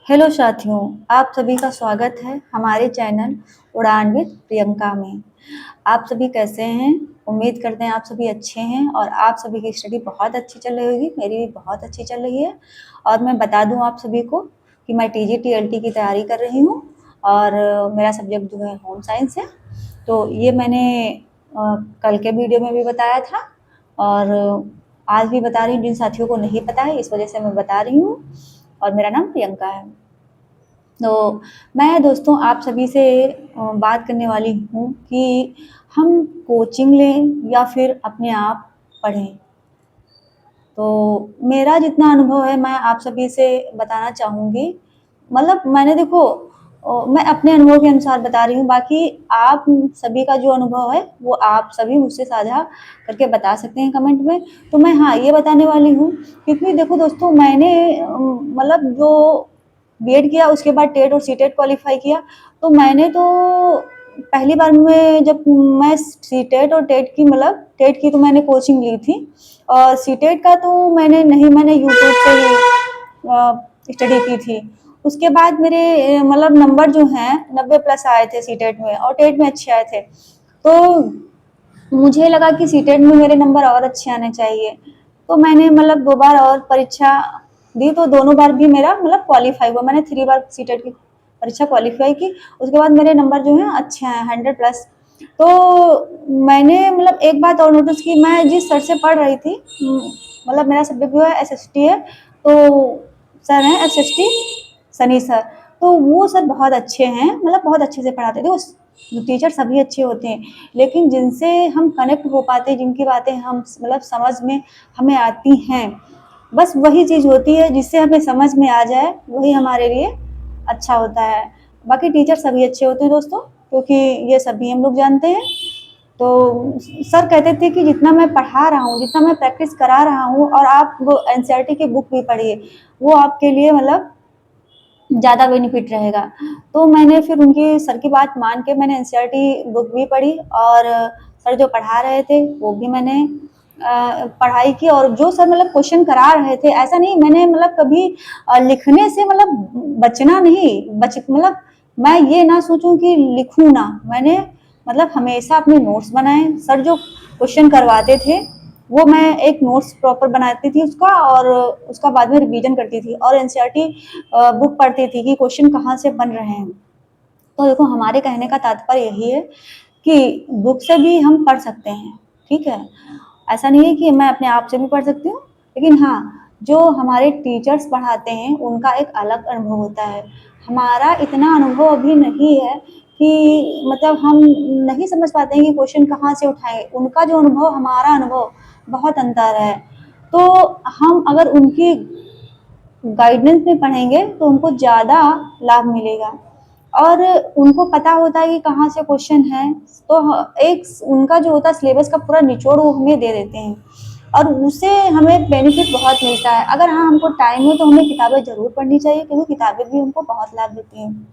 Hello साथियों, आप सभी का स्वागत है हमारे चैनल उड़ान विद प्रियंका में। आप सभी कैसे हैं? उम्मीद करते हैं आप सभी अच्छे हैं और आप सभी की स्टडी बहुत अच्छी चल रही होगी। मेरी भी बहुत अच्छी चल रही है। और मैं बता दूं आप सभी को कि मैं टीजीटी एलटी की तैयारी कर रही हूं और मेरा सब्जेक्ट जो है होम साइंस है। तो ये मैंने कल के वीडियो में भी बताया था और आज भी बता रही हूँ। जिन साथियों को नहीं पता है इस वजह से मैं बता रही हूँ। और मेरा नाम प्रियंका है। तो मैं दोस्तों आप सभी से बात करने वाली हूँ कि हम कोचिंग लें या फिर अपने आप पढ़ें। तो मेरा जितना अनुभव है मैं आप सभी से बताना चाहूँगी। मतलब मैंने देखो मैं अपने अनुभव के अनुसार बता रही हूँ। बाकी आप सभी का जो अनुभव है वो आप सभी मुझसे साझा करके बता सकते हैं कमेंट में। तो मैं हाँ ये बताने वाली हूँ क्योंकि देखो दोस्तों मैंने मतलब जो बीएड किया उसके बाद टेट और सीटेट क्वालिफाई किया। तो मैंने तो पहली बार में जब मैं सीटेट और टेट की मतलब टेट की तो मैंने कोचिंग ली थी और सीटेट का तो मैंने नहीं, मैंने यूट्यूब से ही स्टडी की थी। उसके बाद मेरे मतलब नंबर जो हैं 90+ आए थे सीटेट में और टेट में अच्छे आए थे। तो मुझे लगा कि सीटेट में मेरे नंबर और अच्छे आने चाहिए। तो मैंने मतलब 2 बार और परीक्षा दी तो दोनों बार भी मेरा मतलब क्वालिफाई हुआ। मैंने 3 बार सीटेट की परीक्षा क्वालिफाई की। उसके बाद मेरे नंबर जो हैं अच्छे आए 100+। तो मैंने मतलब एक बात और नोटिस की, मैं जिस सर से पढ़ रही थी मतलब मेरा सब्जेक्ट जो है एसएसटी है। तो सर हैं एसएसटी सनी सर। तो वो सर बहुत अच्छे हैं, मतलब बहुत अच्छे से पढ़ाते थे। उस टीचर सभी अच्छे होते हैं लेकिन जिनसे हम कनेक्ट हो पाते हैं, जिनकी बातें हम मतलब समझ में हमें आती हैं, बस वही चीज़ होती है जिससे हमें समझ में आ जाए वही हमारे लिए अच्छा होता है। बाकी टीचर सभी अच्छे होते हैं दोस्तों, क्योंकि ये सभी हम लोग जानते हैं। तो सर कहते थे कि जितना मैं पढ़ा रहा हूँ, जितना मैं प्रैक्टिस करा रहा हूँ और आप वो एनसीईआरटी की बुक भी पढ़िए, वो आपके लिए मतलब ज़्यादा बेनिफिट रहेगा। तो मैंने फिर उनकी सर की बात मान के मैंने एनसीईआरटी बुक भी पढ़ी और सर जो पढ़ा रहे थे वो भी मैंने पढ़ाई की। और जो सर मतलब क्वेश्चन करा रहे थे, ऐसा नहीं मैंने मतलब कभी लिखने से मतलब बचना नहीं बच मतलब मैं ये ना सोचूं कि लिखूं ना, मैंने मतलब हमेशा अपने नोट्स बनाए। सर जो क्वेश्चन करवाते थे वो मैं एक नोट्स प्रॉपर बनाती थी उसका और उसका बाद में रिवीजन करती थी और एनसीईआरटी बुक पढ़ती थी कि क्वेश्चन कहाँ से बन रहे हैं। तो देखो हमारे कहने का तात्पर्य यही है कि बुक से भी हम पढ़ सकते हैं, ठीक है। ऐसा नहीं है कि मैं अपने आप से भी पढ़ सकती हूँ, लेकिन हाँ जो हमारे टीचर्स पढ़ाते हैं उनका एक अलग अनुभव होता है। हमारा इतना अनुभव अभी नहीं है कि मतलब हम नहीं समझ पाते हैं कि क्वेश्चन कहाँ से उठाएं। उनका जो अनुभव हमारा अनुभव बहुत अंतर है। तो हम अगर उनकी गाइडेंस में पढ़ेंगे तो उनको ज़्यादा लाभ मिलेगा और उनको पता होता है कि कहाँ से क्वेश्चन है। तो एक उनका जो होता है सिलेबस का पूरा निचोड़ वो हमें दे देते हैं और उससे हमें बेनिफिट बहुत मिलता है। अगर हाँ हमको टाइम हो तो हमें किताबें ज़रूर पढ़नी चाहिए, क्योंकि किताबें भी हमको बहुत लाभ देती हैं।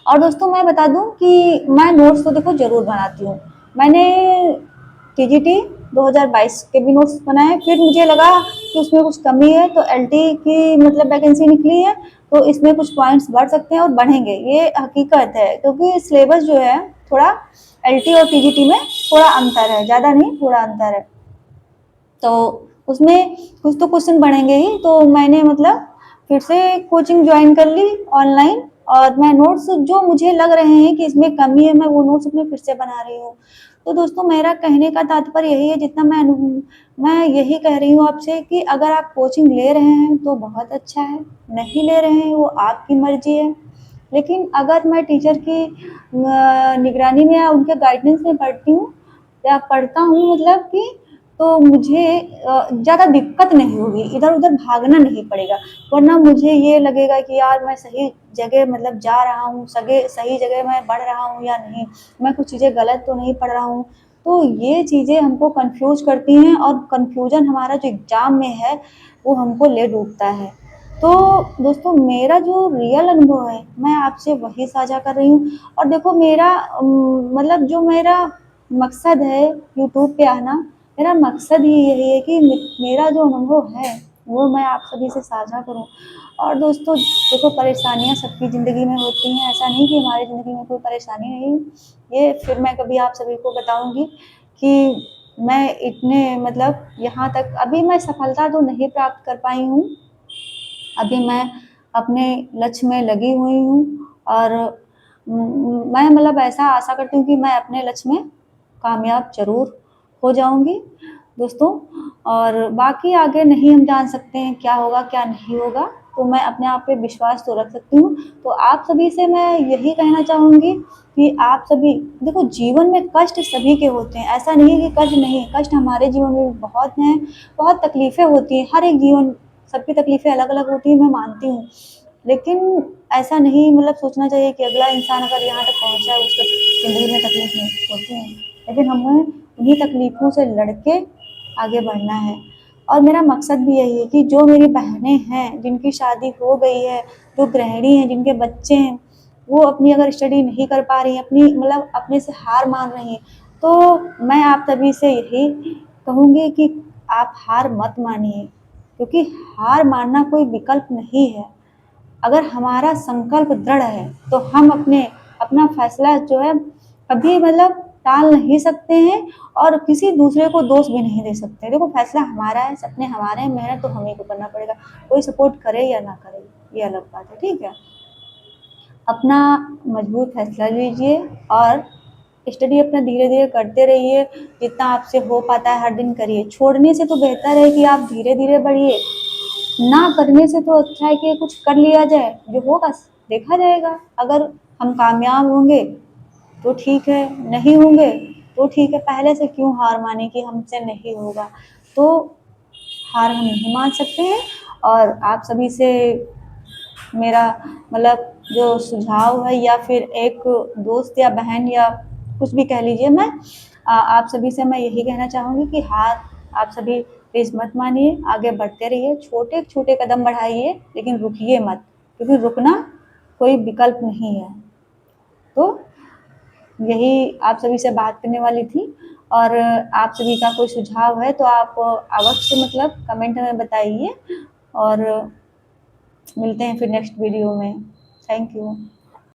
और दोस्तों मैं बता दूं कि मैं नोट्स तो देखो ज़रूर बनाती हूँ। मैंने टीजीटी 2022 के भी नोट्स बनाए, फिर मुझे लगा कि उसमें कुछ कमी है तो एलटी की मतलब वैकेंसी निकली है तो इसमें कुछ पॉइंट्स बढ़ सकते हैं और बढ़ेंगे, ये हकीकत है। क्योंकि सिलेबस जो है थोड़ा एलटी और टीजीटी में थोड़ा अंतर है, ज़्यादा नहीं थोड़ा अंतर है। तो उसमें कुछ तो क्वेश्चन बढ़ेंगे ही। तो मैंने मतलब फिर से कोचिंग ज्वाइन कर ली ऑनलाइन और मैं नोट्स जो मुझे लग रहे हैं कि इसमें कमी है मैं वो नोट्स अपने फिर से बना रही हूँ। तो दोस्तों मेरा कहने का तात्पर्य यही है, जितना मैं यही कह रही हूँ आपसे कि अगर आप कोचिंग ले रहे हैं तो बहुत अच्छा है, नहीं ले रहे हैं वो आपकी मर्जी है। लेकिन अगर मैं टीचर की निगरानी में या उनके गाइडेंस में पढ़ती हूँ या पढ़ता हूँ मतलब कि, तो मुझे ज़्यादा दिक्कत नहीं होगी, इधर उधर भागना नहीं पड़ेगा। वरना मुझे ये लगेगा कि यार मैं सही जगह मतलब जा रहा हूँ, सही जगह मैं पढ़ रहा हूँ या नहीं, मैं कुछ चीज़ें गलत तो नहीं पढ़ रहा हूँ। तो ये चीज़ें हमको कंफ्यूज करती हैं और कंफ्यूजन हमारा जो एग्ज़ाम में है वो हमको ले डूबता है। तो दोस्तों मेरा जो रियल अनुभव है मैं आपसे वही साझा कर रही हूँ। और देखो मेरा मतलब जो मेरा मकसद है यूट्यूब पे आना, मेरा मकसद ही यही है कि मेरा जो अनुभव है वो मैं आप सभी से साझा करूं। और दोस्तों देखो, परेशानियां सबकी ज़िंदगी में होती हैं, ऐसा नहीं कि हमारी ज़िंदगी में कोई परेशानी नहीं। ये फिर मैं कभी आप सभी को बताऊंगी कि मैं इतने मतलब यहाँ तक अभी मैं सफलता तो नहीं प्राप्त कर पाई हूँ। अभी मैं अपने लक्ष्य में लगी हुई हूँ और मैं मतलब ऐसा आशा करती हूँ कि मैं अपने लक्ष्य में कामयाब ज़रूर हो जाऊँगी दोस्तों। और बाकी आगे नहीं हम जान सकते हैं क्या होगा क्या नहीं होगा, तो मैं अपने आप पे विश्वास तो रख सकती हूँ। तो आप सभी से मैं यही कहना चाहूँगी कि आप सभी देखो, जीवन में कष्ट सभी के होते हैं, ऐसा नहीं है कि कष्ट नहीं, कष्ट हमारे जीवन में भी बहुत हैं, बहुत तकलीफ़ें होती हैं, हर एक जीवन सबकी तकलीफ़ें अलग-अलग होती हैं, मैं मानती हूँ। लेकिन ऐसा नहीं मतलब सोचना चाहिए कि अगला इंसान अगर यहाँ तक पहुँचा है उसको ज़िंदगी में तकलीफ़ नहीं होती हैं, लेकिन हमें उन्हीं तकलीफ़ों से लड़ के आगे बढ़ना है। और मेरा मकसद भी यही है कि जो मेरी बहनें हैं, जिनकी शादी हो गई है, जो गृहिणी हैं, जिनके बच्चे हैं, वो अपनी अगर स्टडी नहीं कर पा रही हैं, अपनी मतलब अपने से हार मान रही हैं, तो मैं आप सभी से यही कहूँगी कि आप हार मत मानिए, क्योंकि हार मानना कोई विकल्प नहीं है। अगर हमारा संकल्प दृढ़ है तो हम अपना फैसला जो है कभी मतलब टाल नहीं सकते हैं और किसी दूसरे को दोष भी नहीं दे सकते। देखो, फैसला हमारा है, सपने हमारे हैं, मेहनत तो हमें को करना पड़ेगा। कोई सपोर्ट करे या ना करे, ये अलग बात है, ठीक है। अपना मजबूत फैसला लीजिए और स्टडी अपना धीरे धीरे करते रहिए, जितना आपसे हो पाता है हर दिन करिए। छोड़ने से तो बेहतर है कि आप धीरे धीरे बढ़िए, ना करने से तो अच्छा है कि कुछ कर लिया जाए, जो होगा देखा जाएगा। अगर हम कामयाब होंगे तो ठीक है, नहीं होंगे तो ठीक है। पहले से क्यों हार माने कि हमसे नहीं होगा, तो हार हम नहीं मान सकते हैं। और आप सभी से मेरा मतलब जो सुझाव है, या फिर एक दोस्त या बहन या कुछ भी कह लीजिए, मैं आप सभी से मैं यही कहना चाहूँगी कि हार आप सभी प्लीज़ मत मानिए, आगे बढ़ते रहिए, छोटे छोटे कदम बढ़ाइए, लेकिन रुकिए मत, क्योंकि रुकना कोई विकल्प नहीं है। तो यही आप सभी से बात करने वाली थी। और आप सभी का कोई सुझाव है तो आप अवश्य मतलब कमेंट में बताइए। और मिलते हैं फिर नेक्स्ट वीडियो में। Thank you.